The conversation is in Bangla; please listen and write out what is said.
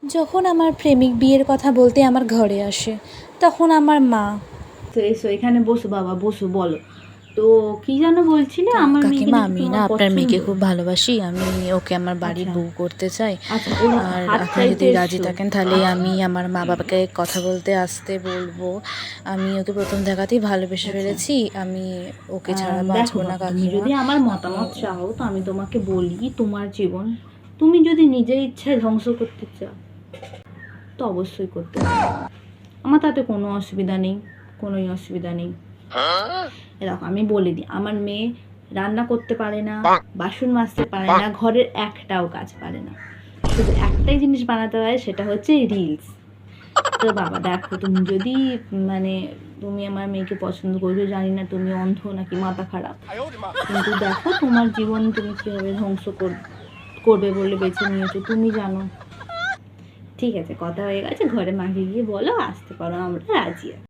যখন আমার প্রেমিক বিয়ের কথা বলতে আমার ঘরে আসে, তখন আমার মা, তো এসো এখানে বসো বাবা, বসো, বলো। তো কি যেন বলছিলে? আমার মেয়েকে কাকিমা নাকি আমি না তোমার আপনার মেয়েকে পছন্দ। খুব ভালোবাসি, আমি ওকে আমার বাড়ির আচ্ছা বউ করতে চাই। আচ্ছা, ওরা আর হাত আপনি চাইতে যদি রাজি এসছো? থাকেন তাহলে আচ্ছা আমি আমার মা বাবাকে কথা বলতে আসতে বলবো। আমি ওকে প্রথম দেখাতেই ভালোবেসে আচ্ছা। ফেলেছি, আমি ওকে ছাড়া দেখো বাঁচবো না বাবা, তুমি কাকিমা। যদি আমার মতামত চাও তো আমি তোমাকে বলি, তোমার জীবন তুমি যদি নিজের ইচ্ছায় ধ্বংস করতে চাও তো অবশ্যই করতে পারো। আমার তাতে কোনো অসুবিধা নেই, কোনোই অসুবিধা নেই। দেখো আমি বলে দিই, আমার মেয়ে রান্না করতে পারে না, বাসন মাজতে পারে না, ঘরের একটাও কাজ পারে না। শুধু একটাই জিনিস বানাতে পারে, সেটা হচ্ছে রিলস। তো বাবা দেখো, তুমি যদি মানে তুমি আমার মেয়েকে পছন্দ করবে, জানি না তুমি অন্ধ নাকি মাথা খারাপ, কিন্তু দেখো তোমার জীবন তুমি কিভাবে ধ্বংস করবে বলে বেছে নিয়েছো তুমি জানো। ঠিক আছে, কথা হয়ে গেছে, ঘরে মাকে গিয়ে বলো আসতে পারো, আমরা রাজি আছি।